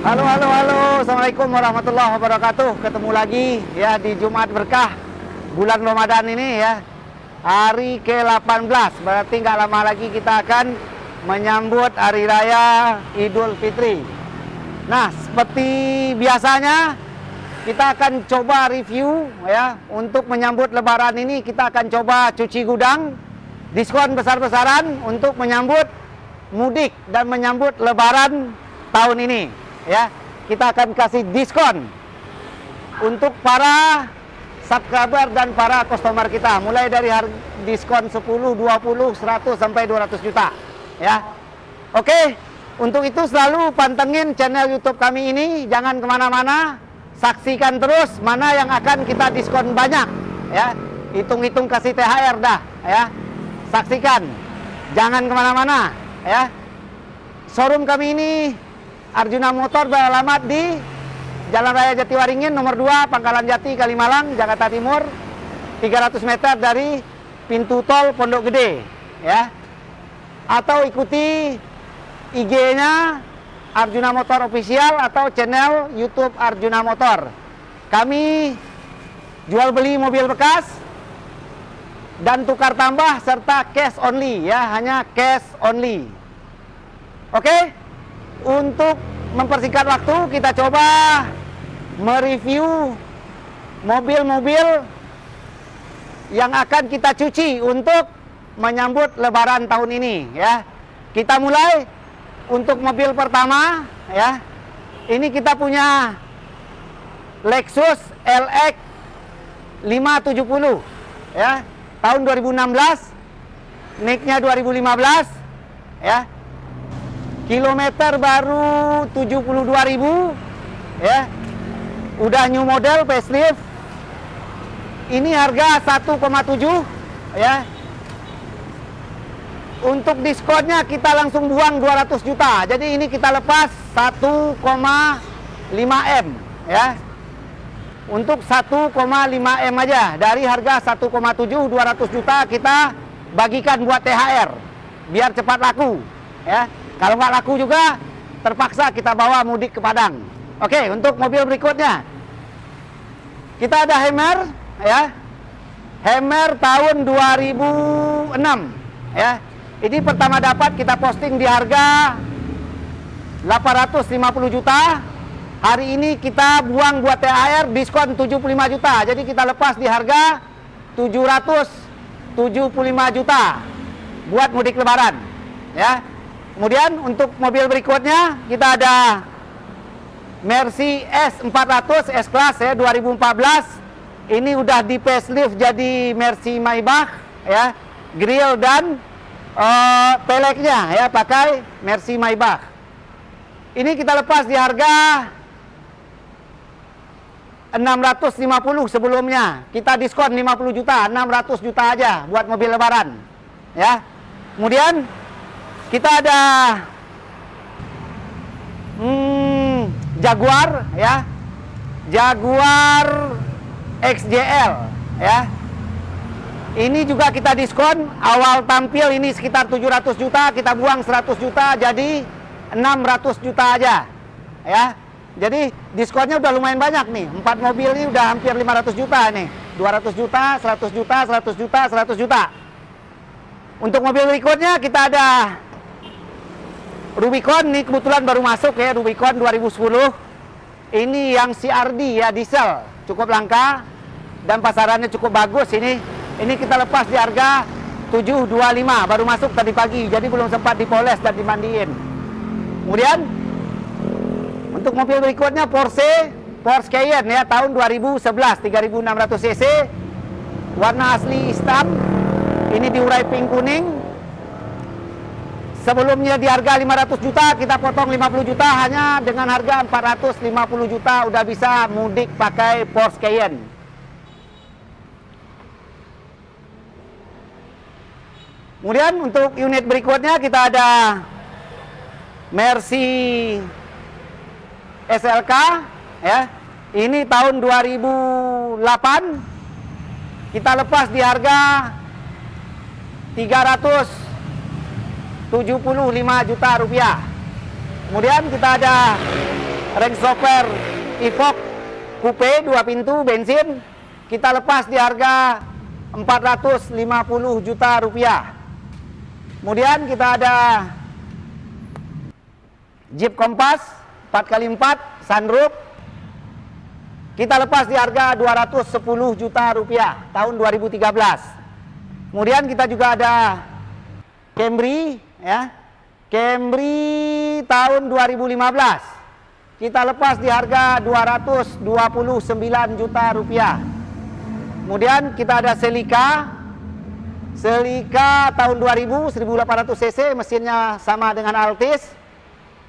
Halo, halo, halo. Assalamualaikum warahmatullahi wabarakatuh. Ketemu lagi ya di Jumat Berkah bulan Ramadan ini ya. Hari ke-18. Berarti nggak lama lagi kita akan menyambut Hari Raya Idul Fitri. Nah, seperti biasanya kita akan coba review ya. Untuk menyambut Lebaran ini kita akan coba cuci gudang, diskon besar-besaran untuk menyambut mudik dan menyambut Lebaran tahun ini. Ya, kita akan kasih diskon untuk para subscriber dan para customer kita, mulai dari harga diskon 10, 20, 100 sampai 200 juta ya. Oke, untuk itu selalu pantengin channel YouTube kami ini, jangan kemana-mana, saksikan terus mana yang akan kita diskon banyak ya. Hitung-hitung kasih THR dah ya, saksikan, jangan kemana-mana ya. Showroom kami ini Arjuna Motor beralamat di Jalan Raya Jatiwaringin nomor 2, Pangkalan Jati, Kalimalang, Jakarta Timur, 300 meter dari pintu tol Pondok Gede ya. Atau ikuti IG-nya Arjuna Motor Official atau channel YouTube Arjuna Motor. Kami jual beli mobil bekas dan tukar tambah serta cash only ya, hanya cash only. Oke? Untuk mempersingkat waktu, kita coba mereview mobil-mobil yang akan kita cuci untuk menyambut Lebaran tahun ini ya. Kita mulai untuk mobil pertama ya. Ini kita punya Lexus LX 570 ya, tahun 2016, make-nya 2015 ya. Kilometer baru 72.000 ya. Udah new model facelift. Ini harga 1,7 ya. Untuk diskonnya kita langsung buang 200 juta. Jadi ini kita lepas 1,5 M ya. Untuk 1,5 M aja. Dari harga 1,7, 200 juta kita bagikan buat THR biar cepat laku ya. Kalau nggak laku juga, terpaksa kita bawa mudik ke Padang. Oke, untuk mobil berikutnya, kita ada Hammer, ya. Hammer tahun 2006, ya. Ini pertama dapat kita posting di harga 850 juta. Hari ini kita buang buat THR, diskon 75 juta. Jadi kita lepas di harga 775 juta buat mudik Lebaran, ya. Kemudian untuk mobil berikutnya kita ada Mercy S400 S-Class ya, 2014. Ini udah di facelift jadi Mercy Maybach ya. Grill dan peleknya ya pakai Mercy Maybach. Ini kita lepas di harga 650 sebelumnya. Kita diskon 50 juta, 600 juta aja buat mobil Lebaran ya. Kemudian kita ada Jaguar ya, Jaguar XJL ya. Ini juga kita diskon, awal tampil ini sekitar 700 juta, kita buang 100 juta jadi 600 juta aja ya. Jadi diskonnya udah lumayan banyak nih, 4 mobil ini udah hampir 500 juta nih, 200 juta, 100 juta, 100 juta, 100 juta. Untuk mobil berikutnya kita ada Rubicon, ini kebetulan baru masuk ya, Rubicon 2010. Ini yang CRD ya, diesel, cukup langka dan pasarannya cukup bagus ini. Ini kita lepas di harga 725, baru masuk tadi pagi, jadi belum sempat dipoles dan dimandiin. Kemudian untuk mobil berikutnya Porsche Cayenne ya, tahun 2011, 3600 cc, warna asli hitam. Ini diurai pink kuning. Sebelumnya di harga 500 juta, kita potong 50 juta, hanya dengan harga 450 juta udah bisa mudik pakai Porsche Cayenne. Kemudian untuk unit berikutnya kita ada Mercy SLK ya. Ini tahun 2008. Kita lepas di harga 375 juta rupiah. Kemudian kita ada Range Rover Evoque Coupe 2 pintu bensin, kita lepas di harga 450 juta rupiah. Kemudian kita ada Jeep Compass 4x4 sunroof, kita lepas di harga 210 juta rupiah tahun 2013. Kemudian kita juga ada Camry ya. Camry tahun 2015. Kita lepas di harga 229 juta rupiah. Kemudian kita ada Celica tahun 2000 1800 cc, mesinnya sama dengan Altis.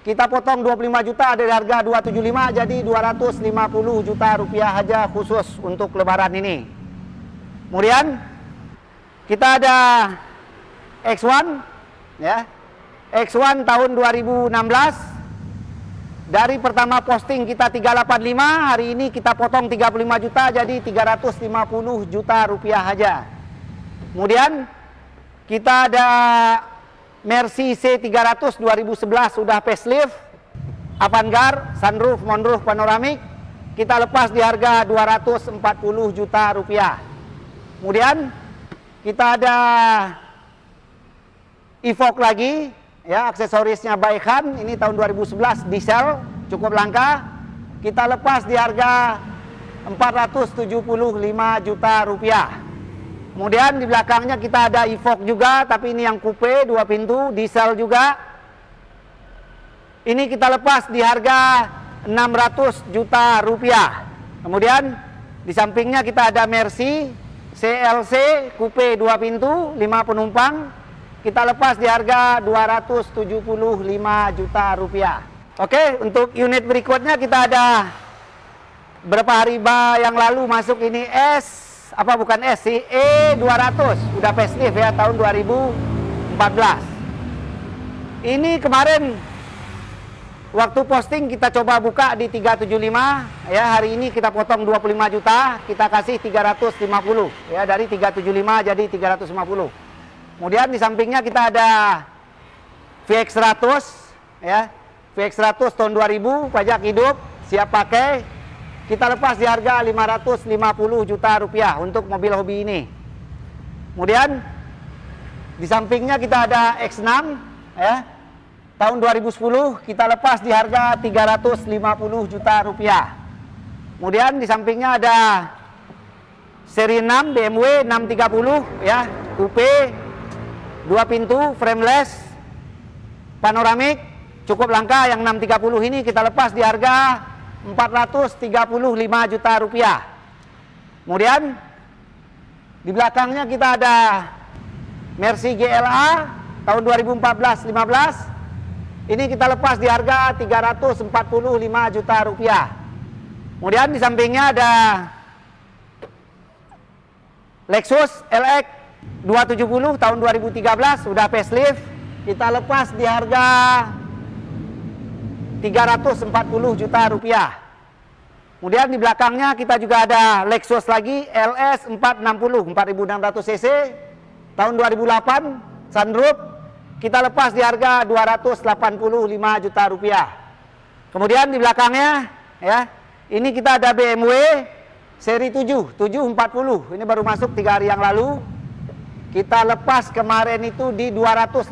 Kita potong 25 juta dari harga 275 jadi 250 juta rupiah aja khusus untuk lebaran ini. Kemudian kita ada X1 ya. X1 tahun 2016. Dari pertama posting kita 385, hari ini kita potong 35 juta jadi 350 juta rupiah aja. Kemudian kita ada Mercy C300 2011 sudah facelift, Avantgarde, sunroof, moonroof, panoramik. Kita lepas di harga 240 juta rupiah. Kemudian kita ada Evoque lagi. Ya, aksesorisnya Baikan, ini tahun 2011 diesel, cukup langka. Kita lepas di harga 475 juta rupiah. Kemudian di belakangnya kita ada Evoque juga, tapi ini yang coupe 2 pintu, diesel juga. Ini kita lepas di harga 600 juta rupiah. Kemudian di sampingnya kita ada Mercy CLC coupe 2 pintu, 5 penumpang. Kita lepas di harga 275 juta rupiah. Oke, untuk unit berikutnya kita ada berapa hari yang lalu masuk ini E200, udah facelift ya tahun 2014. Ini kemarin waktu posting kita coba buka di 375 ya, hari ini kita potong 25 juta, kita kasih 350 ya, dari 375 jadi 350. Kemudian di sampingnya kita ada VX100 ya. VX100 tahun 2000, pajak hidup, siap pakai. Kita lepas di harga 550 juta rupiah untuk mobil hobi ini. Kemudian di sampingnya kita ada X6 ya. Tahun 2010 kita lepas di harga 350 juta rupiah. Kemudian di sampingnya ada seri 6 BMW 630 ya, coupe 2 pintu, frameless, panoramik, cukup langka. Yang 630 ini kita lepas di harga 435 juta rupiah. Kemudian di belakangnya kita ada Mercy GLA tahun 2014-15. Ini kita lepas di harga 345 juta rupiah. Kemudian di sampingnya ada Lexus LX 270 tahun 2013 sudah facelift, kita lepas di harga 340 juta rupiah. Kemudian di belakangnya kita juga ada Lexus lagi LS 460 4600 cc tahun 2008 sunroof, kita lepas di harga 285 juta rupiah. Kemudian di belakangnya ya, ini kita ada BMW seri 7 740, ini baru masuk 3 hari yang lalu. Kita lepas kemarin itu di 285.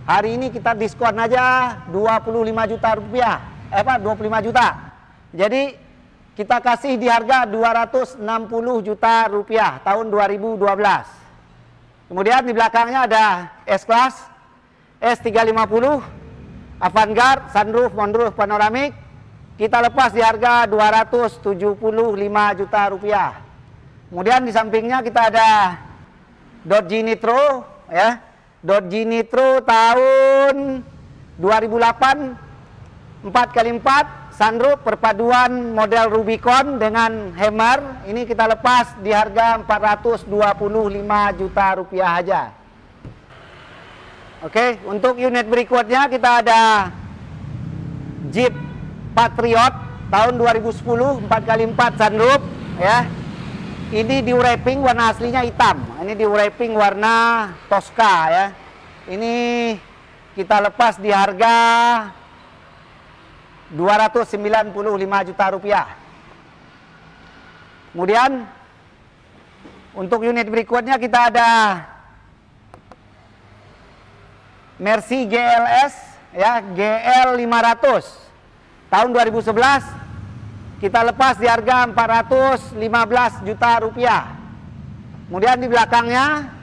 Hari ini kita diskon aja 25 juta rupiah. 25 juta. Jadi kita kasih di harga 260 juta rupiah tahun 2012. Kemudian di belakangnya ada S-Class S350 Avantgarde, sunroof, moonroof, panoramik. Kita lepas di harga 275 juta rupiah. Kemudian di sampingnya kita ada Dodge Nitro ya. Dodge Nitro tahun 2008 4x4 sunroof perpaduan model Rubicon dengan Hammer. Ini kita lepas di harga 425 juta rupiah aja. Oke, untuk unit berikutnya kita ada Jeep Patriot tahun 2010 4x4 sunroof ya. Ini di wrapping warna aslinya hitam. Ini di wrapping warna Tosca ya. Ini kita lepas di harga 295 juta rupiah. Kemudian untuk unit berikutnya kita ada Mercy GLS ya, GL 500 tahun 2011, kita lepas di harga 415 juta rupiah. Kemudian di belakangnya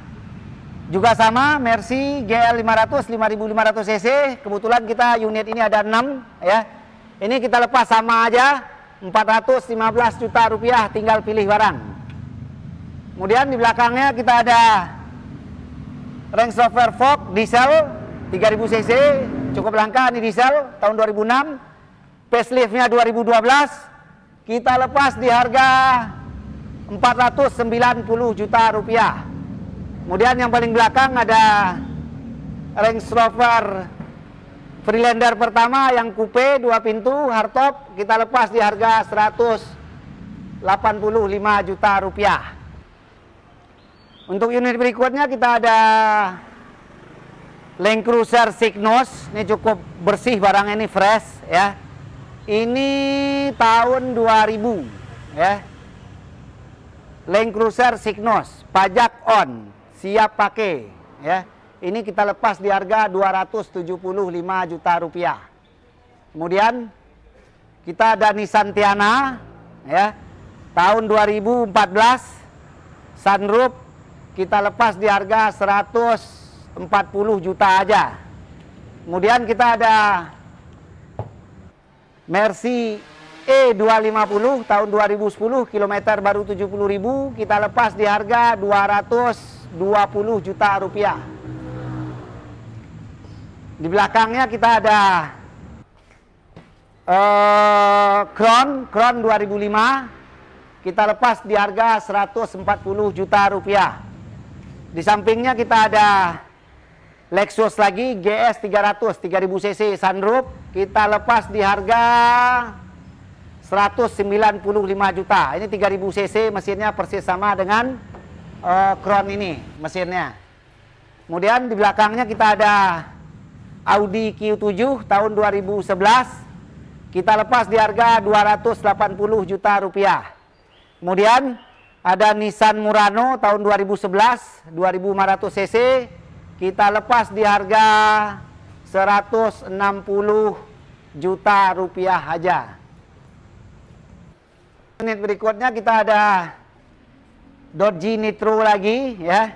juga sama, Mercy GL 500 5500 cc. Kebetulan kita unit ini ada 6 ya. Ini kita lepas sama aja 415 juta rupiah, tinggal pilih barang. Kemudian di belakangnya kita ada Range Rover Vogue diesel 3000 cc, cukup langka, ini diesel tahun 2006, faceliftnya 2012, kita lepas di harga 490 juta rupiah. Kemudian yang paling belakang ada Range Rover Freelander pertama yang coupe 2 pintu hardtop, kita lepas di harga 185 juta rupiah. Untuk unit berikutnya kita ada Land Cruiser Signos, ini cukup bersih barang, ini fresh ya. Ini tahun 2000 ya. Land Cruiser Signos, pajak on, siap pakai ya. Ini kita lepas di harga 275 juta rupiah. Kemudian kita ada Nissan Tiana ya, tahun 2014, sunroof, kita lepas di harga 140 juta aja. Kemudian kita ada Mercy E250 tahun 2010, kilometer baru 70.000, kita lepas di harga 220 juta rupiah. Di belakangnya kita ada Crown 2005, kita lepas di harga 140 juta rupiah. Di sampingnya kita ada Lexus lagi, GS 300 3000 cc sunroof, kita lepas di harga 195 juta. Ini 3000 cc, mesinnya persis sama dengan Crown ini mesinnya. Kemudian di belakangnya kita ada Audi Q7 tahun 2011, kita lepas di harga 280 juta rupiah. Kemudian ada Nissan Murano tahun 2011 2500 cc, kita lepas di harga 160 juta rupiah aja. Unit berikutnya kita ada Dodge Nitro lagi ya,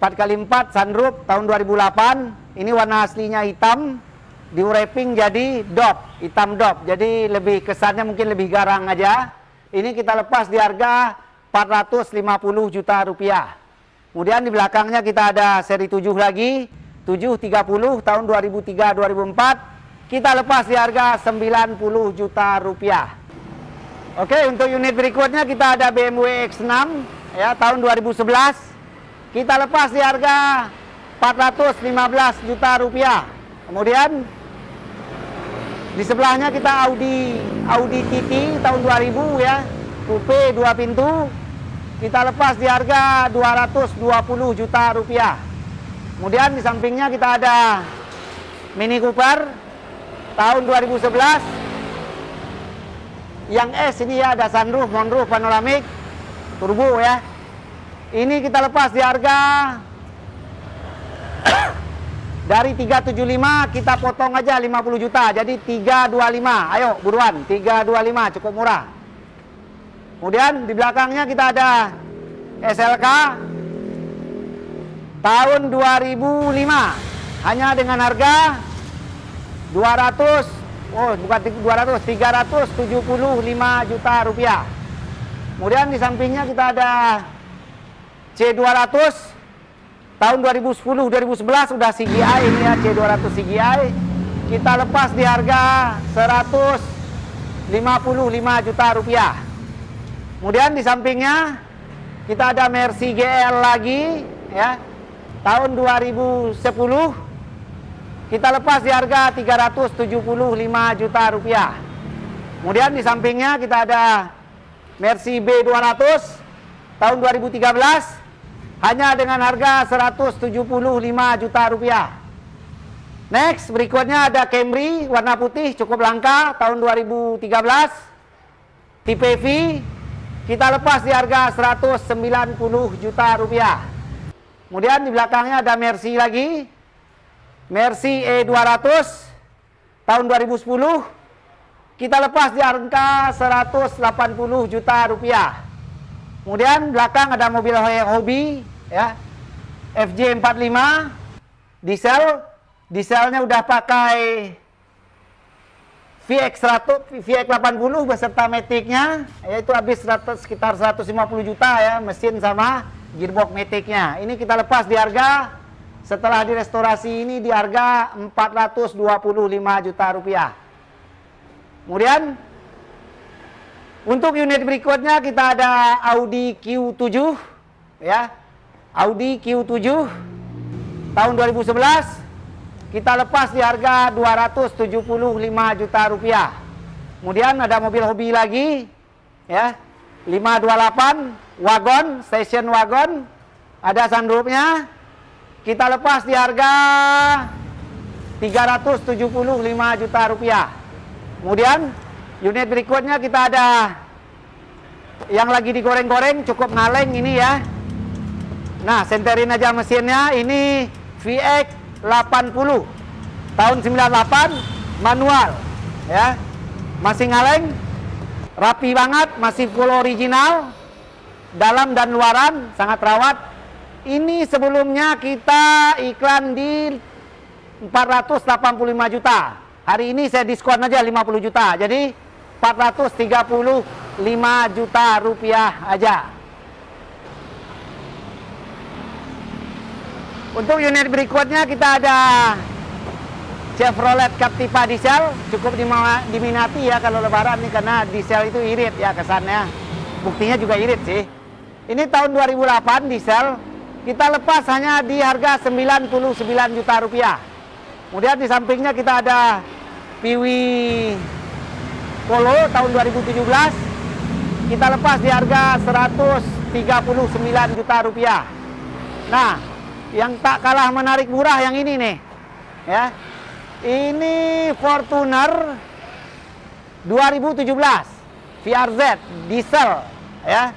4x4 sunroof tahun 2008. Ini warna aslinya hitam, di wrapping jadi dop, hitam dop, jadi lebih kesannya mungkin lebih garang aja. Ini kita lepas di harga 450 juta rupiah. Kemudian di belakangnya kita ada seri 7 lagi, 730 tahun 2003-2004, kita lepas di harga 90 juta rupiah. Oke, untuk unit berikutnya kita ada BMW X6 ya, tahun 2011, kita lepas di harga 415 juta rupiah. Kemudian di sebelahnya kita Audi TT tahun 2000 ya, coupe 2 pintu, kita lepas di harga 220 juta rupiah. Kemudian di sampingnya kita ada Mini Cooper tahun 2011 yang S, ini ya, ada sunroof, moonroof, panoramik, turbo ya. Ini kita lepas di harga dari 375 kita potong aja 50 juta, jadi 325. Ayo buruan, 325, cukup murah. Kemudian di belakangnya kita ada SLK tahun 2005, hanya dengan harga 375 juta rupiah. Kemudian di sampingnya kita ada C200 tahun 2010-2011, sudah CGI ini ya, C200 CGI, kita lepas di harga 155 juta rupiah. Kemudian di sampingnya kita ada Mercy GL lagi ya, tahun 2010, kita lepas di harga 375 juta rupiah. Kemudian di sampingnya kita ada Mercy B200 tahun 2013, hanya dengan harga 175 juta rupiah. Next, berikutnya ada Camry warna putih, cukup langka, tahun 2013, tipe V. Kita lepas di harga 190 juta rupiah. Kemudian di belakangnya ada Mercy lagi, Mercy E200, tahun 2010. Kita lepas di harga 180 juta rupiah. Kemudian belakang ada mobil hobi, ya, FJ45, diesel. Dieselnya udah pakai VX100, VX80 beserta maticnya, yaitu habis sekitar 150 juta ya, mesin sama gearbox maticnya. Ini kita lepas di harga, setelah direstorasi ini di harga 425 juta rupiah. Kemudian untuk unit berikutnya kita ada Audi Q7, ya, Audi Q7 tahun 2011. Kita lepas di harga 275 juta rupiah. Kemudian ada mobil hobi lagi, ya, 528 wagon, station wagon, ada sunroofnya. Kita lepas di harga 375 juta rupiah. Kemudian unit berikutnya kita ada yang lagi digoreng-goreng, cukup ngaleng ini ya. Nah, senterin aja mesinnya. Ini VX 80 tahun 98, manual ya, masih ngaleng, rapi banget, masih full original, dalam dan luaran sangat rawat. Ini sebelumnya kita iklan di 485 juta, hari ini saya diskon aja 50 juta, jadi 435 juta rupiah aja. Untuk unit berikutnya kita ada Chevrolet Captiva diesel, cukup diminati ya kalau lebaran nih, karena diesel itu irit ya kesannya. Buktinya juga irit sih. Ini tahun 2008 diesel, kita lepas hanya di harga 99 juta rupiah. Kemudian di sampingnya kita ada Piwi Polo tahun 2017, kita lepas di harga 139 juta rupiah. Nah, yang tak kalah menarik murah yang ini nih, ya. Ini Fortuner 2017 VRZ diesel, ya.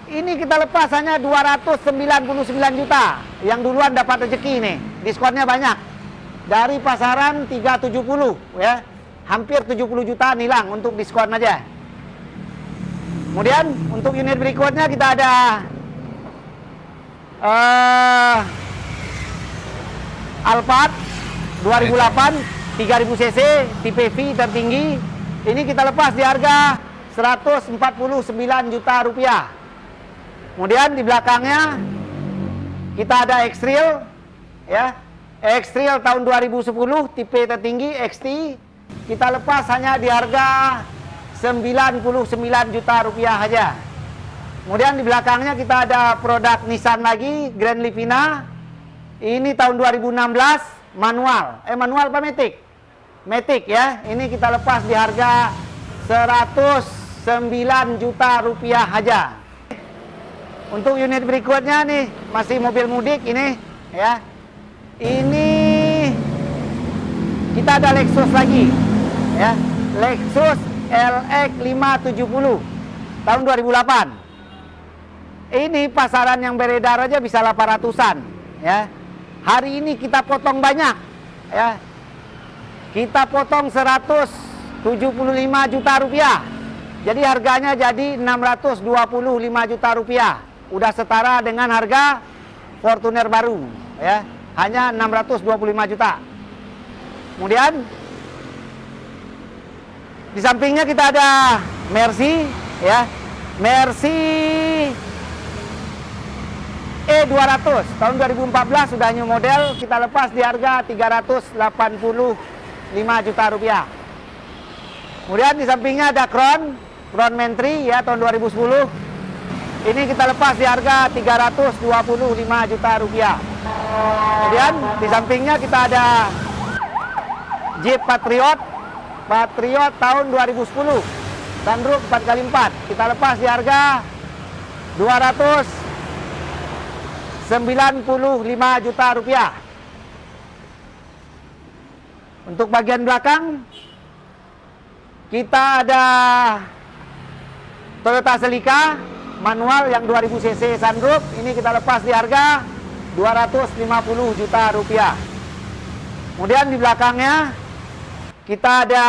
Ini kita lepas hanya 299 juta. Yang duluan dapat rezeki nih, diskonnya banyak. Dari pasaran 370, ya. Hampir 70 juta nilang untuk diskon aja. Kemudian untuk unit berikutnya kita ada Alphard 2008 3000 cc tipe V tertinggi. Ini kita lepas di harga 149 juta rupiah. Kemudian di belakangnya kita ada X-Trail, ya, X-Trail tahun 2010 tipe tertinggi XT. Kita lepas hanya di harga 99 juta rupiah aja. Kemudian di belakangnya kita ada produk Nissan lagi, Grand Livina. Ini tahun 2016, manual. Manual apa Matic? Matic ya. Ini kita lepas di harga 109 juta rupiah aja. Untuk unit berikutnya nih, masih mobil mudik ini ya. Ini kita ada Lexus lagi ya. Lexus LX 570 tahun 2008. Ini pasaran yang beredar aja bisa 800-an ya. Hari ini kita potong banyak ya. Kita potong 175 juta rupiah. Jadi harganya jadi 625 juta rupiah. Udah setara dengan harga Fortuner baru ya. Hanya 625 juta. Kemudian di sampingnya kita ada Mercy ya. Mercy E200 tahun 2014 sudah new model, kita lepas di harga 385 juta rupiah. Kemudian di sampingnya ada Crown Mentry ya tahun 2010. Ini kita lepas di harga 325 juta rupiah. Kemudian di sampingnya kita ada Jeep Patriot tahun 2010. Sunroof 4x4. Kita lepas di harga 295 juta rupiah. Untuk bagian belakang kita ada Toyota Celica manual yang 2000 cc sunroof. Ini kita lepas di harga 250 juta rupiah. Kemudian di belakangnya kita ada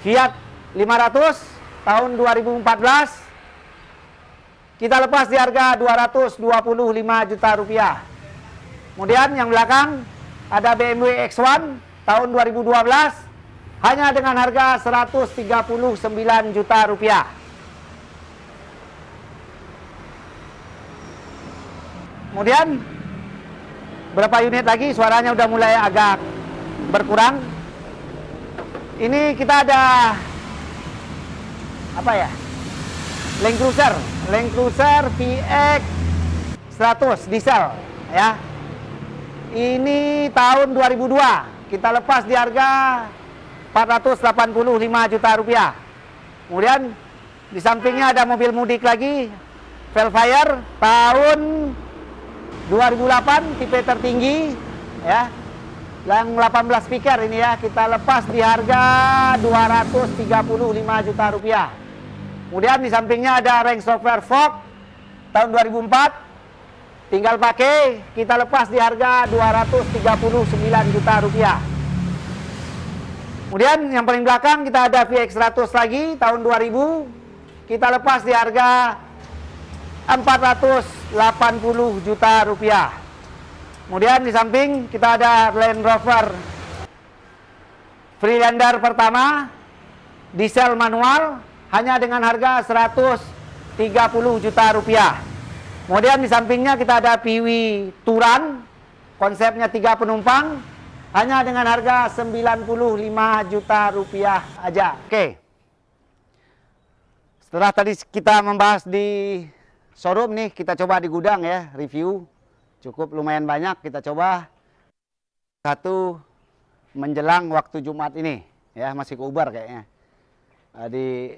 Fiat 500 tahun 2014. Kita lepas di harga 225 juta rupiah. Kemudian yang belakang ada BMW X1 tahun 2012 hanya dengan harga 139 juta rupiah. Kemudian berapa unit lagi, suaranya udah mulai agak berkurang. Ini kita ada apa ya? Land Cruiser VX 100 diesel ya. Ini tahun 2002. Kita lepas di harga 485 juta rupiah. Kemudian di sampingnya ada mobil mudik lagi, Velfire tahun 2008, tipe tertinggi ya. Yang 18 speaker ini ya, kita lepas di harga 235 juta rupiah. Kemudian di sampingnya ada Range Rover Vogue tahun 2004. Tinggal pakai, kita lepas di harga 239 juta rupiah. Kemudian yang paling belakang kita ada VX 100 lagi tahun 2000. Kita lepas di harga 480 juta rupiah. Kemudian di samping kita ada Land Rover Freelander pertama diesel manual hanya dengan harga 130 juta rupiah. Kemudian di sampingnya kita ada Piwi Touran, konsepnya 3 penumpang, hanya dengan harga 95 juta rupiah aja. Oke. Setelah tadi kita membahas di showroom nih, kita coba di gudang ya, review. Cukup lumayan banyak, kita coba satu menjelang waktu Jumat ini. Ya, masih ke Uber kayaknya.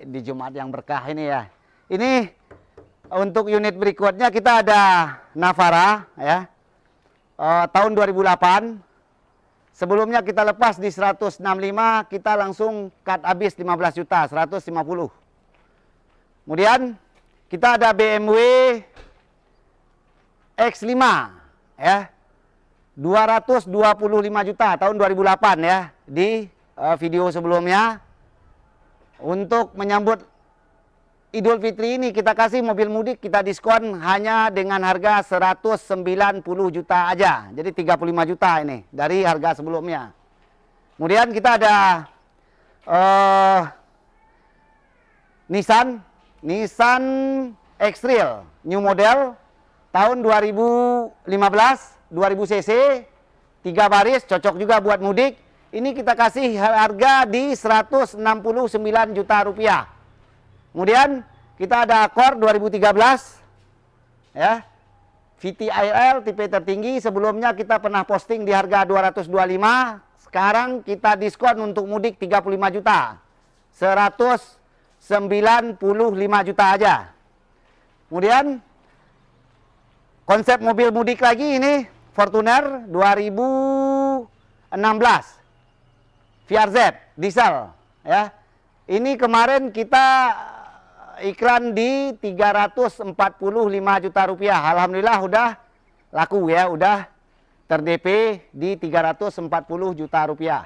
Di Jumat yang berkah ini ya. Ini untuk unit berikutnya kita ada Navara ya, tahun 2008. Sebelumnya kita lepas di 165, kita langsung cut habis 15 juta, 150. Kemudian kita ada BMW X5 ya, 225 juta tahun 2008 ya. Di video sebelumnya, untuk menyambut Idul Fitri ini kita kasih mobil mudik, kita diskon hanya dengan harga 190 juta aja. Jadi 35 juta ini dari harga sebelumnya. Kemudian kita ada Nissan X-Trail new model tahun 2015, 2000 cc, 3 baris, cocok juga buat mudik. Ini kita kasih harga di 169 juta rupiah. Kemudian kita ada Accord 2013 ya, VTIL tipe tertinggi. Sebelumnya kita pernah posting di harga 225. Sekarang kita diskon untuk mudik 35 juta, 195 juta aja. Kemudian konsep mobil mudik lagi ini Fortuner 2016 VRZ diesel ya. Ini kemarin kita iklan di 345 juta rupiah. Alhamdulillah udah laku ya, udah ter-DP di 340 juta rupiah.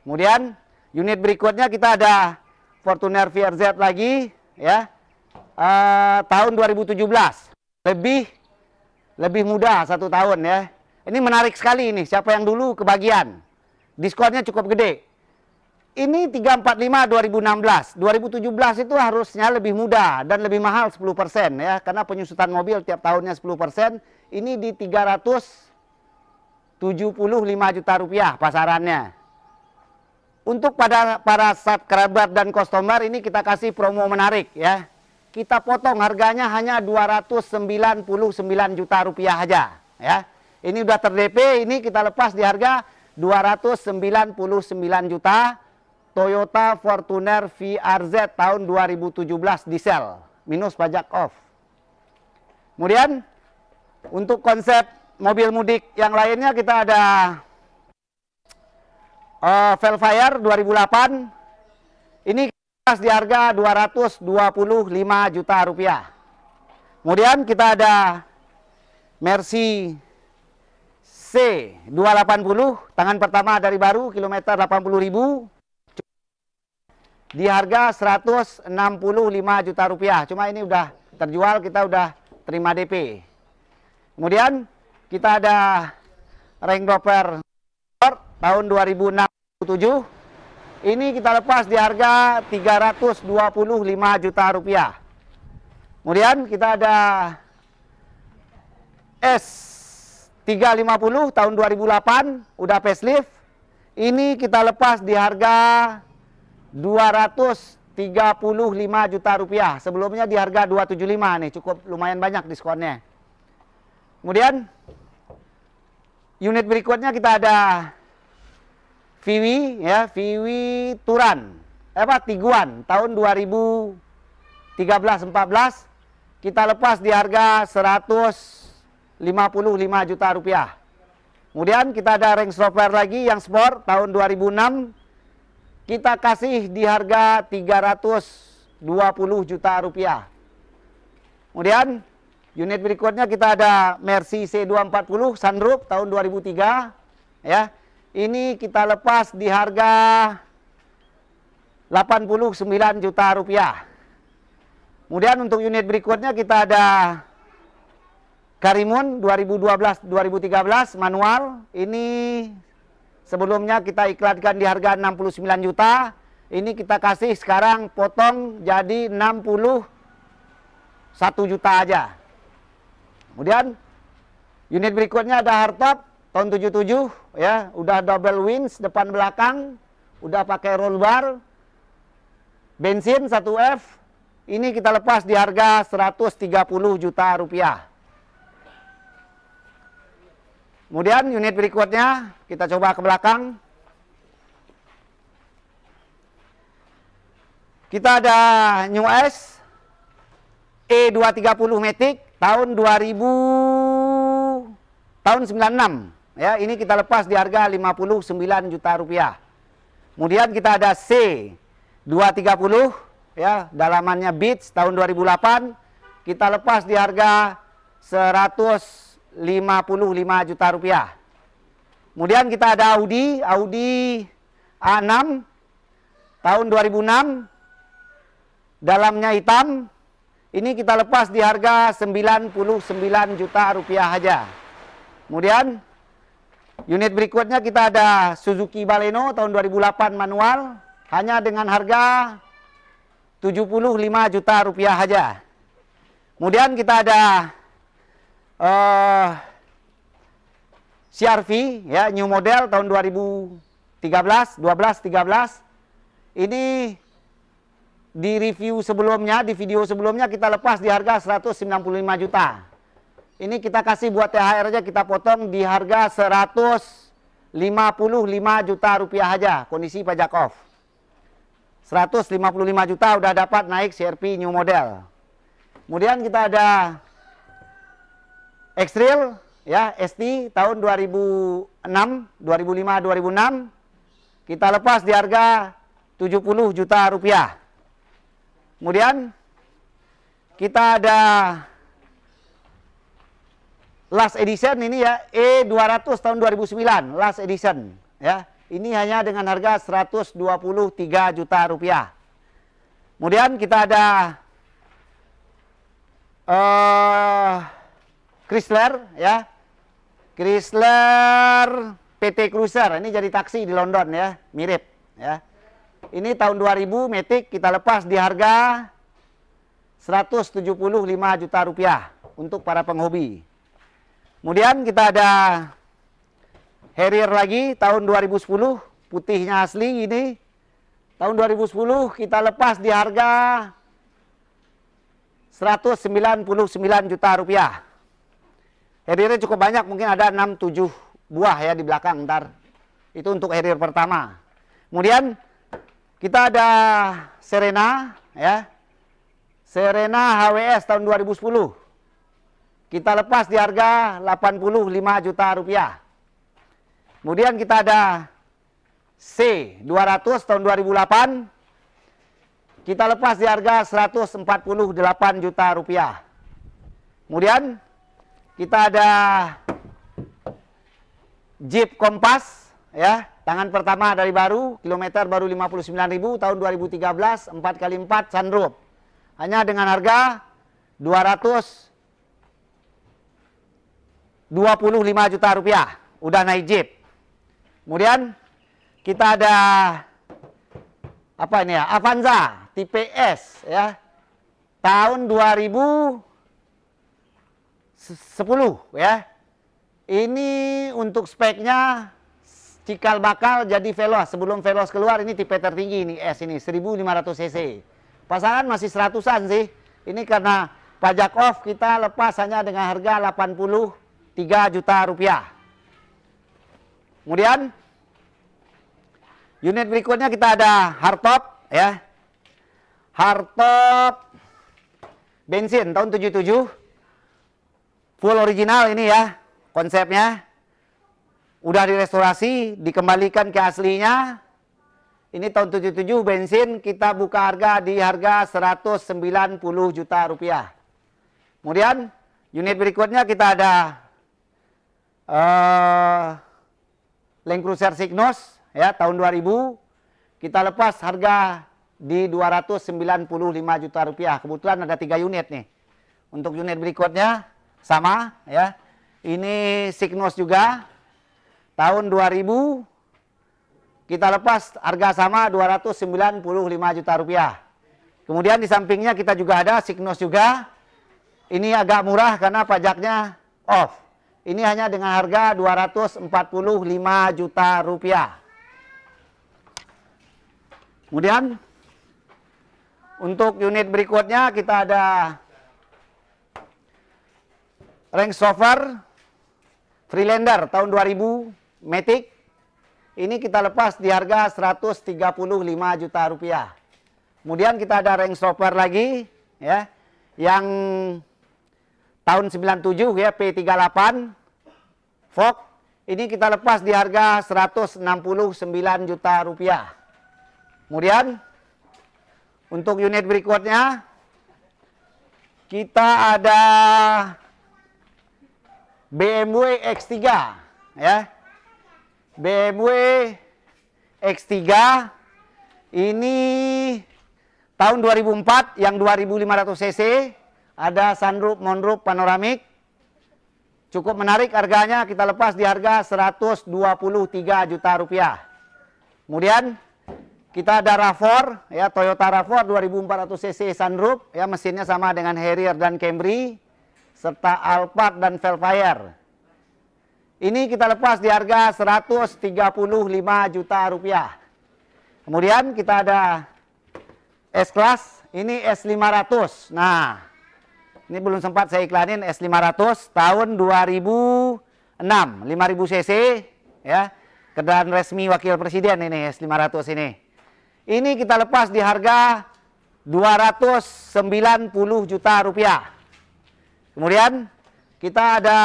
Kemudian unit berikutnya kita ada Fortuner VRZ lagi ya, tahun 2017. Lebih muda 1 tahun ya. Ini menarik sekali ini, siapa yang dulu kebagian. Diskonnya cukup gede. Ini 345 2016. 2017 itu harusnya lebih mudah dan lebih mahal 10% ya, karena penyusutan mobil tiap tahunnya 10%. Ini di 375 juta rupiah pasarannya. Untuk para subscriber dan customer ini kita kasih promo menarik ya. Kita potong harganya hanya 299 juta rupiah aja ya. Ini udah ter-DP, ini kita lepas di harga 299 juta. Toyota Fortuner VRZ tahun 2017 diesel, minus pajak off. Kemudian untuk konsep mobil mudik yang lainnya kita ada Velfire 2008. Ini di harga 225 juta rupiah. Kemudian kita ada Mercy C280, tangan pertama dari baru, kilometer 80.000. Di harga 165 juta rupiah. Cuma ini udah terjual, kita udah terima DP. Kemudian kita ada Range Rover tahun 2006-7. Ini kita lepas di harga 325 juta rupiah. Kemudian kita ada S350 tahun 2008, udah facelift. Ini kita lepas di harga 235 juta rupiah. Sebelumnya di harga 275 nih, cukup lumayan banyak diskonnya. Kemudian unit berikutnya kita ada VW ya, VW Touran, Tiguan tahun 2013-14, kita lepas di harga 155 juta rupiah. Kemudian kita ada Range Rover lagi yang sport tahun 2006, kita kasih di harga 320 juta rupiah. Kemudian unit berikutnya kita ada Mercy C240 sunroof tahun 2003 ya. Ini kita lepas di harga 89 juta rupiah. Kemudian untuk unit berikutnya kita ada Karimun 2012-2013 manual. Ini sebelumnya kita iklankan di harga 69 juta. Ini kita kasih sekarang potong jadi 61 juta aja. Kemudian unit berikutnya ada hardtop tahun 77 ya, udah double winch depan belakang, udah pakai roll bar, bensin 1F. Ini kita lepas di harga 130 juta rupiah. Kemudian unit berikutnya kita coba ke belakang. Kita ada New S E230 Matic tahun 96 ya, ini kita lepas di harga 59 juta rupiah. Kemudian kita ada C230 ya, dalamannya Beach tahun 2008, kita lepas di harga 155 juta rupiah. Kemudian kita ada Audi A6 tahun 2006, dalamnya hitam. Ini kita lepas di harga 99 juta rupiah aja. Kemudian unit berikutnya kita ada Suzuki Baleno tahun 2008 manual, hanya dengan harga 75 juta rupiah aja. Kemudian kita ada CR-V ya, new model tahun 2013. Ini di review sebelumnya, di video sebelumnya kita lepas di harga 195 juta. Ini kita kasih buat THR aja, kita potong di harga 155 juta rupiah aja, kondisi pajak off. 155 juta udah dapat naik CR-V new model. Kemudian kita ada X-Trail ya, ST tahun 2005 2006. Kita lepas di harga 70 juta rupiah. Kemudian kita ada Last Edition ini ya, E200 tahun 2009, Last Edition ya. Ini hanya dengan harga 123 juta rupiah. Kemudian kita ada Chrysler ya. Chrysler PT Cruiser, ini jadi taksi di London ya, mirip ya. Ini tahun 2000 Matic, kita lepas di harga 175 juta rupiah untuk para penghobi. Kemudian kita ada Harrier lagi tahun 2010, putihnya asli ini. Tahun 2010 kita lepas di harga 199 juta rupiah. Harrier cukup banyak, mungkin ada 6-7 buah ya di belakang ntar. Itu untuk Harrier pertama. Kemudian kita ada Serena ya. Serena HWS tahun 2010. Kita lepas di harga 85 juta rupiah. Kemudian kita ada C 200 tahun 2008 kita lepas di harga 148 juta rupiah. Kemudian kita ada Jeep Compass ya, tangan pertama dari baru, kilometer baru 59.000 tahun 2013, 4x4 sunroof. Hanya dengan harga 225 juta rupiah. Udah naik Jeep. Kemudian kita ada apa ini ya? Avanza tipe S ya. Tahun 2010 ya. Ini untuk speknya cikal bakal jadi Veloz. Sebelum Veloz keluar ini tipe tertinggi ini S ini 1500 cc. Pasaran masih 100-an sih. Ini karena pajak off kita lepas hanya dengan harga 83 juta rupiah. Kemudian unit berikutnya kita ada hardtop ya. Hardtop bensin tahun 77. Full original ini ya. Konsepnya udah direstorasi, dikembalikan ke aslinya. Ini tahun 77 bensin kita buka harga di harga 190 juta rupiah. Kemudian unit berikutnya kita ada Land Cruiser Signos ya tahun 2000 kita lepas harga di 295 juta rupiah. Kebetulan ada 3 unit nih. Untuk unit berikutnya sama ya. Ini Signos juga tahun 2000 kita lepas harga sama 295 juta rupiah. Kemudian di sampingnya kita juga ada Signos juga. Ini agak murah karena pajaknya off. Ini hanya dengan harga 245 juta rupiah. Kemudian untuk unit berikutnya kita ada Range Rover Freelander tahun 2000 Matic. Ini kita lepas di harga 135 juta rupiah. Kemudian kita ada Range Rover lagi ya yang tahun 97 ya P38 Ford. Ini kita lepas di harga 169 juta rupiah. Kemudian untuk unit berikutnya kita ada BMW X3 ya. BMW X3 ini tahun 2004 yang 2500 cc. Ada sunroof, moonroof, panoramik. Cukup menarik harganya, kita lepas di harga 123 juta rupiah. Kemudian kita ada RAV4 ya, Toyota RAV4 2400 cc sunroof ya, mesinnya sama dengan Harrier dan Camry serta Alphard dan Velfire. Ini kita lepas di harga 135 juta rupiah. Kemudian kita ada S-Class, ini S500. Nah, ini belum sempat saya iklanin S500 tahun 2006, 5000 cc ya. Kendaraan resmi wakil presiden ini S500 ini. Ini kita lepas di harga 290 juta rupiah. Kemudian kita ada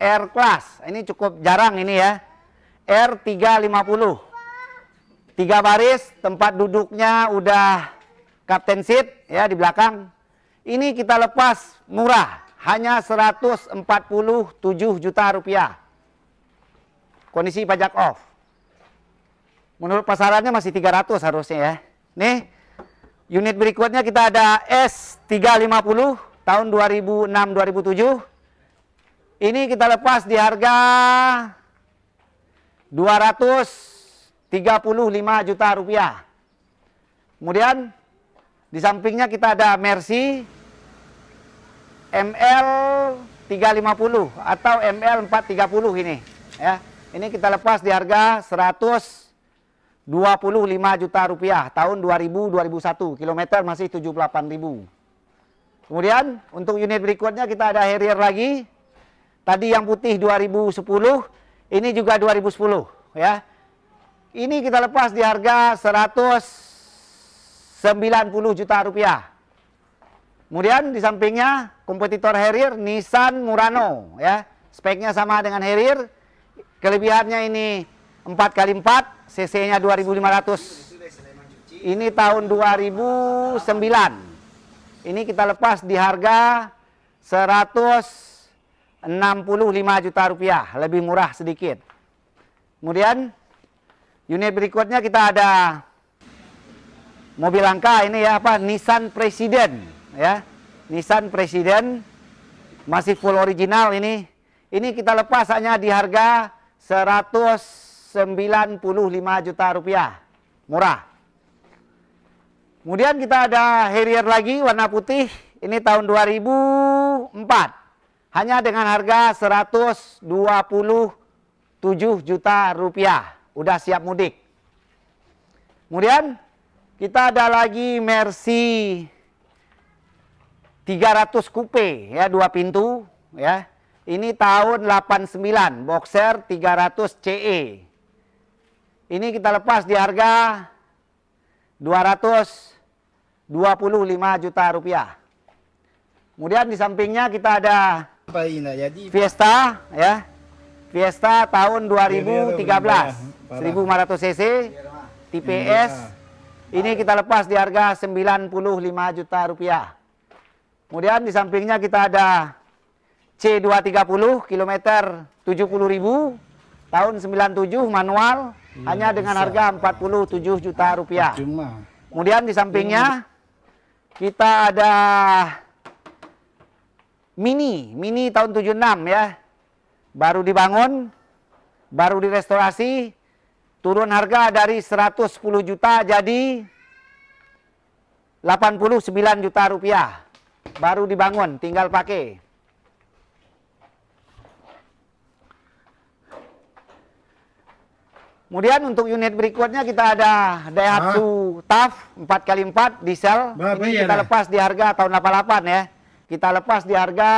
R Class. Ini cukup jarang ini ya. R350. 3 baris, tempat duduknya udah captain seat ya di belakang. Ini kita lepas murah, hanya 147 juta rupiah. Kondisi pajak off. Menurut pasarannya masih 300 harusnya ya. Nih, unit berikutnya kita ada S350 tahun 2006-2007. Ini kita lepas di harga 235 juta rupiah. Kemudian di sampingnya kita ada Mercy ML350 atau ML430 ini ya. Ini kita lepas di harga 125 juta rupiah tahun 2000-2001. Kilometer masih 78.000. Kemudian untuk unit berikutnya kita ada Harrier lagi. Tadi yang putih 2010, ini juga 2010 ya. Ini kita lepas di harga 190 juta rupiah. Kemudian di sampingnya kompetitor Harrier Nissan Murano ya. Speknya sama dengan Harrier. Kelebihannya ini 4x4, cc-nya 2500. Ini tahun 2009. Ini kita lepas di harga 165 juta rupiah, lebih murah sedikit. Kemudian unit berikutnya kita ada mobil langka ini ya, apa, Nissan Presiden ya. Nissan Presiden masih full original ini. Ini kita lepas hanya di harga 195 juta rupiah. Murah. Kemudian kita ada Harrier lagi warna putih. Ini tahun 2004. Hanya dengan harga 127 juta rupiah. Udah siap mudik. Kemudian kita ada lagi Mercy 300 Coupe ya, 2 pintu ya. Ini tahun 89, Boxer 300 CE. Ini kita lepas di harga 225 juta rupiah. Kemudian di sampingnya kita ada Fiesta ya. Fiesta tahun 2013, 1500 cc, tipe S. Ini kita lepas di harga 95 juta rupiah. Kemudian di sampingnya kita ada C230 kilometer 70.000 tahun 97 manual hanya dengan harga 47 juta rupiah. Kemudian di sampingnya kita ada Mini tahun 76 ya. Baru dibangun, baru direstorasi, turun harga dari 110 juta jadi 89 juta rupiah. Baru dibangun, tinggal pakai. Kemudian untuk unit berikutnya kita ada Daihatsu TAF 4x4 diesel. Ini kita lepas di harga tahun 88 ya. Kita lepas di harga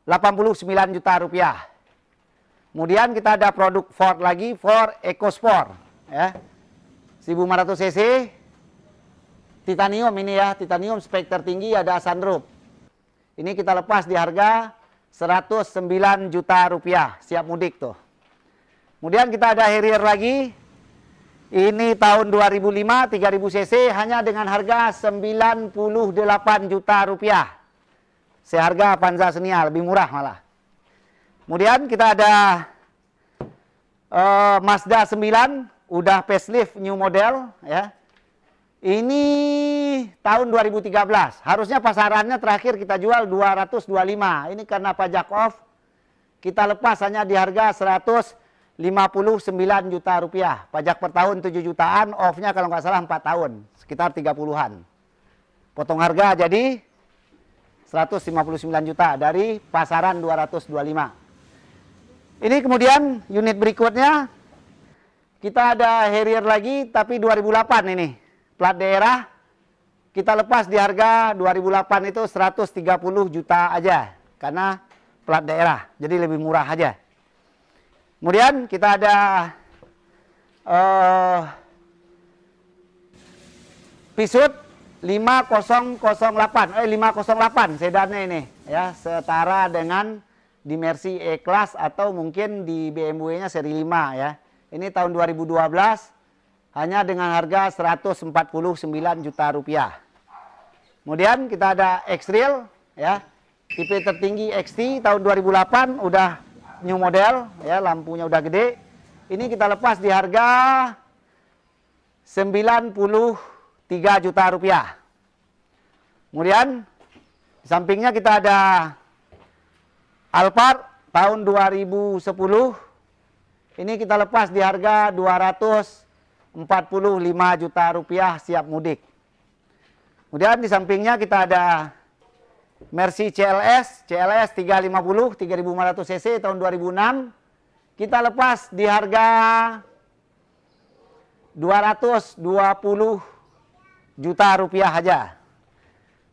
89 juta rupiah. Kemudian kita ada produk Ford lagi, Ford EcoSport ya. 1500 cc. Titanium ini ya, titanium spek tertinggi, ada sunroof. Ini kita lepas di harga 109 juta rupiah, siap mudik tuh. Kemudian kita ada Harrier lagi. Ini tahun 2005, 3000 cc hanya dengan harga 98 juta rupiah. Seharga Avanza Xenia, lebih murah malah. Kemudian kita ada Mazda 9, udah facelift new model ya. Ini tahun 2013. Harusnya pasarannya terakhir kita jual 225. Ini karena pajak off kita lepas hanya di harga 159 juta rupiah. Pajak per tahun 7 jutaan, off-nya kalau nggak salah 4 tahun, sekitar 30-an. Potong harga jadi 159 juta dari pasaran 225. Ini kemudian unit berikutnya kita ada Harrier lagi tapi 2008 ini. Plat daerah kita lepas di harga 2008 itu 130 juta aja karena plat daerah, jadi lebih murah aja. Kemudian kita ada Peugeot 508 sedannya ini ya, setara dengan di Mercy E-Class atau mungkin di BMW-nya seri 5 ya. Ini tahun 2012 hanya dengan harga 149 juta rupiah. Kemudian kita ada X-Trail ya, tipe tertinggi XT tahun 2008, udah new model ya, lampunya udah gede. Ini kita lepas di harga 93 juta rupiah. Kemudian di sampingnya kita ada Alphard tahun 2010. Ini kita lepas di harga 245 juta rupiah, siap mudik. Kemudian di sampingnya kita ada Mercy CLS 350 3500 cc tahun 2006. Kita lepas di harga 220 juta rupiah aja.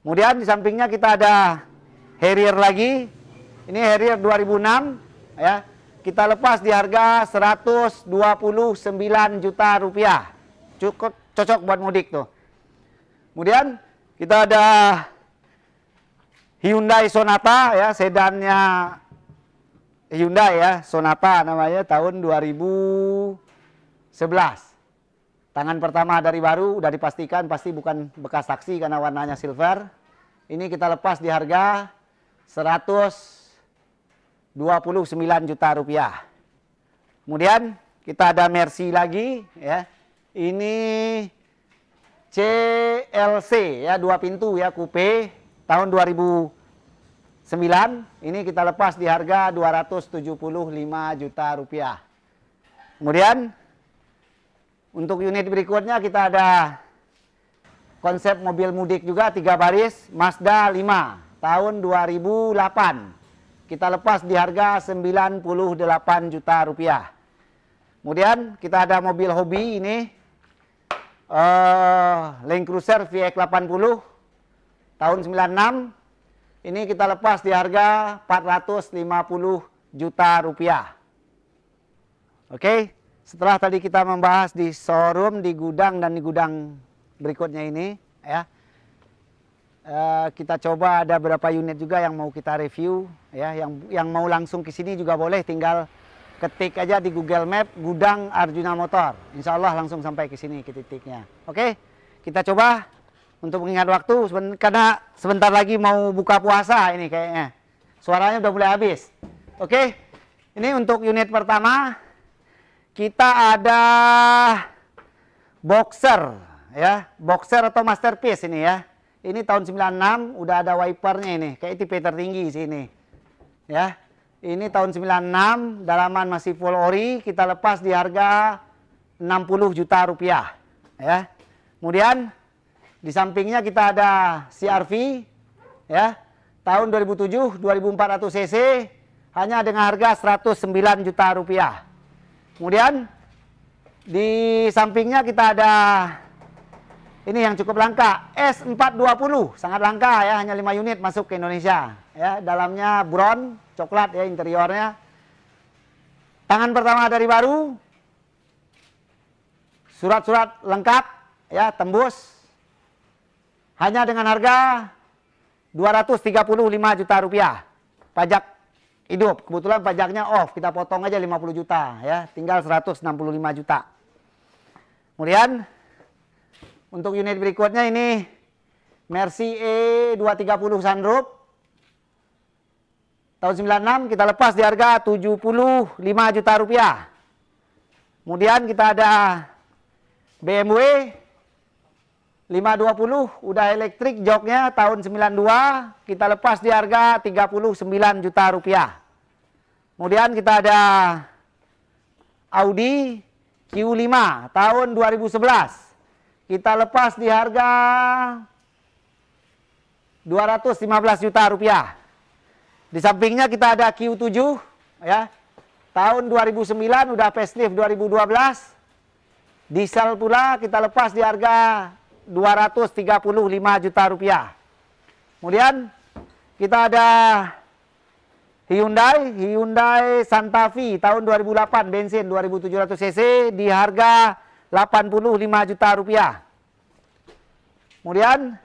Kemudian di sampingnya kita ada Harrier lagi. Ini Harrier 2006 ya. Kita lepas di harga 129 juta rupiah. Cukup cocok buat mudik tuh. Kemudian kita ada Hyundai Sonata ya, sedannya Hyundai ya, Sonata namanya, tahun 2011. Tangan pertama dari baru, udah dipastikan pasti bukan bekas taksi karena warnanya silver. Ini kita lepas di harga 129 juta rupiah. Kemudian kita ada Mercy lagi ya. Ini CLC ya, 2 pintu ya, coupe, tahun 2009. Ini kita lepas di harga 275 juta rupiah. Kemudian untuk unit berikutnya kita ada konsep mobil mudik juga, 3 baris, Mazda 5, tahun 2008. Kita lepas di harga 98 juta rupiah. Kemudian kita ada mobil hobi ini, Land Cruiser VX80, tahun 96. Ini kita lepas di harga 450 juta rupiah. Oke, setelah tadi kita membahas di showroom, di gudang, dan di gudang berikutnya ini ya, kita coba ada beberapa unit juga yang mau kita review ya. Yang mau langsung ke sini juga boleh, tinggal ketik aja di Google Map gudang Arjuna Motor, insya Allah langsung sampai ke sini, ke titiknya. Oke, kita coba untuk mengingat waktu karena sebentar lagi mau buka puasa ini kayaknya, suaranya udah mulai habis. Oke, ini untuk unit pertama kita ada Boxer ya, Boxer atau Masterpiece ini ya. Ini tahun 96, udah ada wipernya ini, kayak tipe tertinggi sini ya. Ini tahun 96, dalaman masih full ori, kita lepas di harga 60 juta rupiah ya. Kemudian di sampingnya kita ada CR-V ya, tahun 2007, 2400 cc, hanya dengan harga 109 juta rupiah. Kemudian di sampingnya kita ada ini yang cukup langka, S420, sangat langka ya, hanya 5 unit masuk ke Indonesia ya. Dalamnya brown, coklat ya interiornya. Tangan pertama dari baru, surat-surat lengkap ya, tembus. Hanya dengan harga 235 juta rupiah. Pajak hidup, kebetulan pajaknya off, kita potong aja 50 juta ya, tinggal 165 juta. Kemudian untuk unit berikutnya ini Mercy E230 sunroof, tahun 96, kita lepas di harga 75 juta rupiah. Kemudian kita ada BMW 520, udah elektrik joknya, tahun 92, kita lepas di harga 39 juta rupiah. Kemudian kita ada Audi Q5 tahun 2011, kita lepas di harga 215 juta rupiah. Di sampingnya kita ada Q7 ya, tahun 2009, udah facelift 2012, diesel pula, kita lepas di harga 235 juta rupiah. Kemudian kita ada Hyundai Santa Fe tahun 2008, bensin 2700 cc, di harga 85 juta rupiah. Kemudian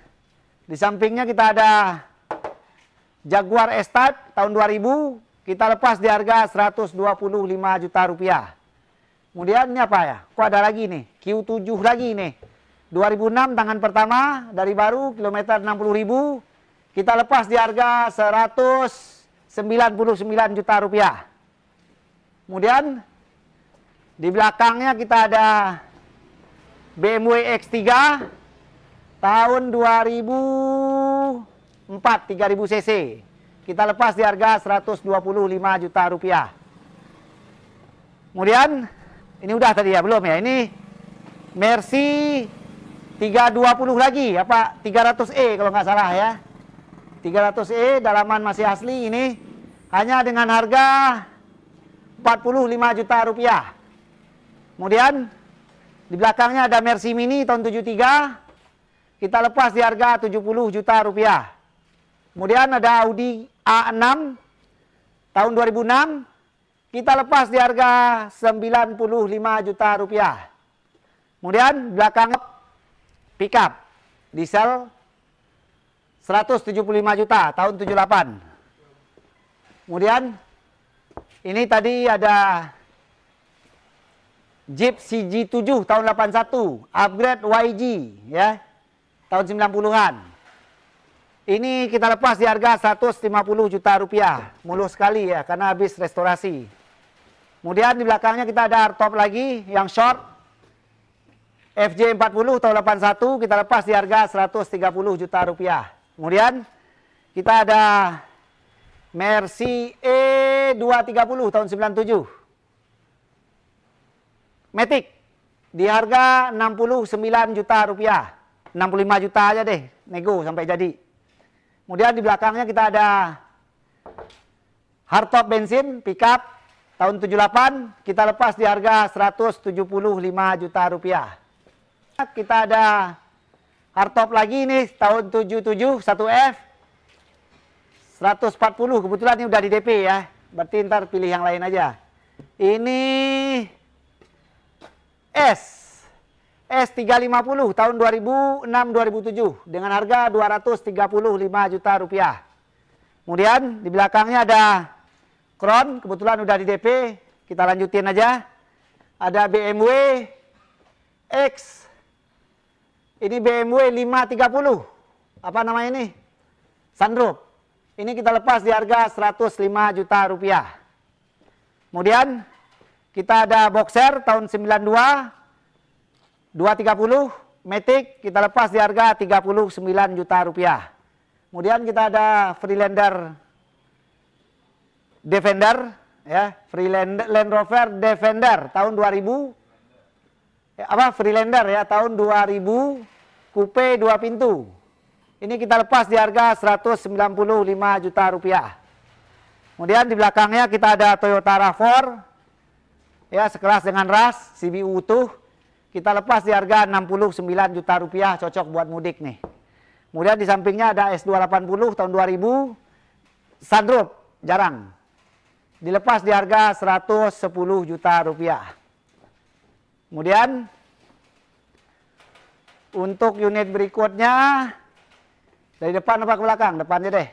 di sampingnya kita ada Jaguar S-Type tahun 2000, kita lepas di harga 125 juta rupiah. Kemudian ini apa ya? Kok ada lagi nih? Q7 lagi nih. 2006 tangan pertama dari baru, kilometer 60.000, kita lepas di harga 199 juta rupiah. Kemudian di belakangnya kita ada BMW X3 tahun 2004, 3000 cc. Kita lepas di harga 125 juta rupiah. Kemudian ini udah tadi ya, belum ya? Ini Mercy 320 lagi, apa 300E kalau nggak salah ya. 300E, dalaman masih asli ini, hanya dengan harga 45 juta rupiah. Kemudian di belakangnya ada Mercy Mini tahun 73, kita lepas di harga 70 juta rupiah. Kemudian ada Audi A6 tahun 2006, kita lepas di harga 95 juta rupiah. Kemudian belakang pickup diesel 175 juta tahun 78. Kemudian Ini tadi ada Jeep CG7 tahun 81, upgrade YG ya, tahun 90-an. Ini kita lepas di harga 150 juta rupiah, mulus sekali ya, karena habis restorasi. Kemudian di belakangnya kita ada hardtop lagi yang short, FJ40 tahun 81, kita lepas di harga 130 juta rupiah. Kemudian kita ada Mercy E230 tahun 97. Matic di harga 69 juta rupiah. 65 juta aja deh, nego sampai jadi. Kemudian di belakangnya kita ada hardtop bensin pickup tahun 78, kita lepas di harga 175 juta rupiah. Kita ada hardtop lagi nih tahun 77 1F 140, kebetulan ini udah di DP ya, berarti ntar pilih yang lain aja. Ini S350 tahun 2006-2007 dengan harga 235 juta rupiah. Kemudian di belakangnya ada Crown, kebetulan udah di DP, kita lanjutin aja. Ada BMW X, ini BMW 530, apa namanya ini? Sunroof. Ini kita lepas di harga 105 juta rupiah. Kemudian kita ada Boxer tahun 92 230 Matic, kita lepas di harga 39 juta rupiah. Kemudian kita ada Freelander Defender ya, Land Rover Defender tahun 2000 Freelander ya, tahun 2000 coupe 2 pintu. Ini kita lepas di harga 195 juta rupiah. Kemudian di belakangnya kita ada Toyota RAV4 ya, sekelas dengan ras CBU utuh. Kita lepas di harga 69 juta rupiah, cocok buat mudik nih. Kemudian di sampingnya ada S280 tahun 2000 sunroof, jarang. Dilepas di harga 110 juta rupiah. Kemudian untuk unit berikutnya dari depan apa ke belakang? Depannya deh.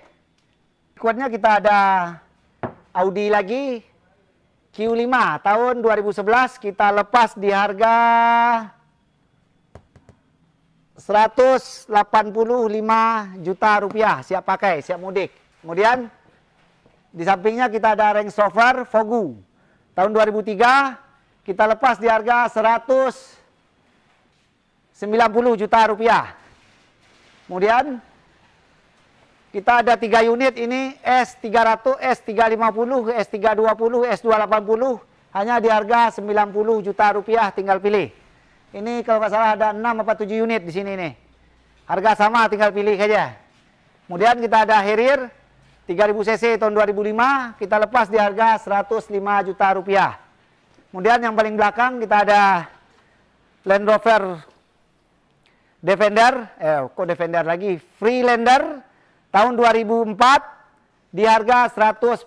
Berikutnya kita ada Audi lagi Q5 tahun 2011, kita lepas di harga 185 juta rupiah, siap pakai, siap mudik. Kemudian di sampingnya kita ada Range Rover Vogue tahun 2003, kita lepas di harga 190 juta rupiah. Kemudian kita ada 3 unit ini, S300, S350, S320, S280, hanya di harga 90 juta rupiah, tinggal pilih. Ini kalau nggak salah ada 6 apa 7 unit di sini nih. Harga sama, tinggal pilih aja. Kemudian kita ada Harrier 3000 cc tahun 2005, kita lepas di harga 105 juta rupiah. Kemudian yang paling belakang kita ada Land Rover Defender, Defender lagi, Freelander tahun 2004 di harga 145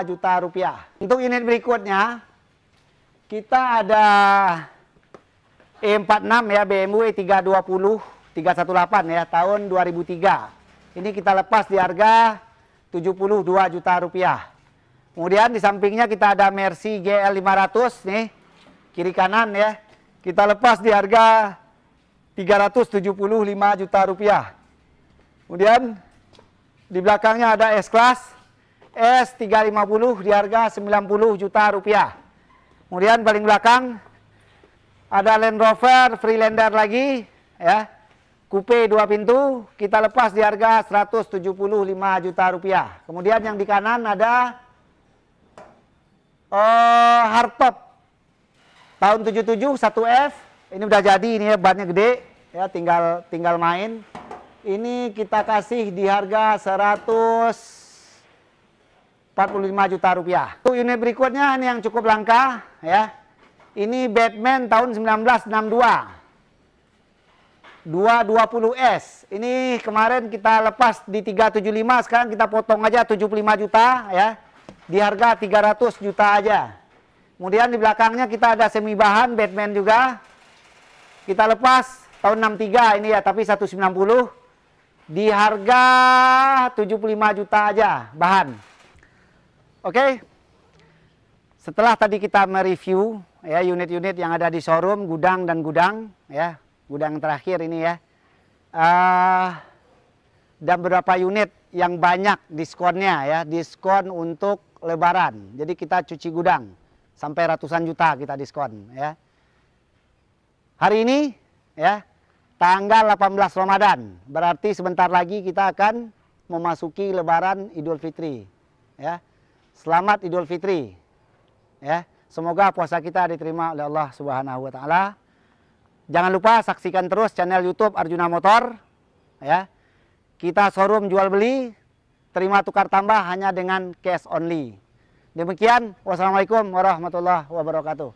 juta rupiah. Untuk unit berikutnya kita ada E46 ya, BMW 320 318 ya, tahun 2003. Ini kita lepas di harga 72 juta rupiah. Kemudian di sampingnya kita ada Mercy GL 500 nih, kiri kanan ya. Kita lepas di harga 375 juta rupiah. Kemudian di belakangnya ada S-Class S350 di harga 90 juta rupiah. Kemudian paling belakang ada Land Rover Freelander lagi ya, coupe 2 pintu, kita lepas di harga 175 juta rupiah. Kemudian yang di kanan ada hardtop tahun 77 1F. Ini udah jadi, ini ya, bannya gede ya, tinggal main. Ini kita kasih di harga 145 juta rupiah. Untuk unit berikutnya ini yang cukup langka ya. Ini Batman tahun 1962. 220S. Ini kemarin kita lepas di 375, sekarang kita potong aja 75 juta ya. Di harga 300 juta aja. Kemudian di belakangnya kita ada semi bahan Batman juga. Kita lepas tahun 63 ini ya, tapi 190 di harga 75 juta aja bahan. Oke. Setelah tadi kita mereview ya unit-unit yang ada di showroom, gudang dan gudang ya, gudang terakhir ini ya. Dan beberapa unit yang banyak diskonnya ya, diskon untuk Lebaran. Jadi kita cuci gudang sampai ratusan juta kita diskon ya. Hari ini ya, tanggal 18 Ramadan, berarti sebentar lagi kita akan memasuki Lebaran Idul Fitri ya. Selamat Idul Fitri ya. Semoga puasa kita diterima oleh Allah Subhanahu wa taala. Jangan lupa saksikan terus channel YouTube Arjuna Motor ya. Kita showroom jual beli, terima tukar tambah hanya dengan cash only. Demikian, wassalamualaikum warahmatullahi wabarakatuh.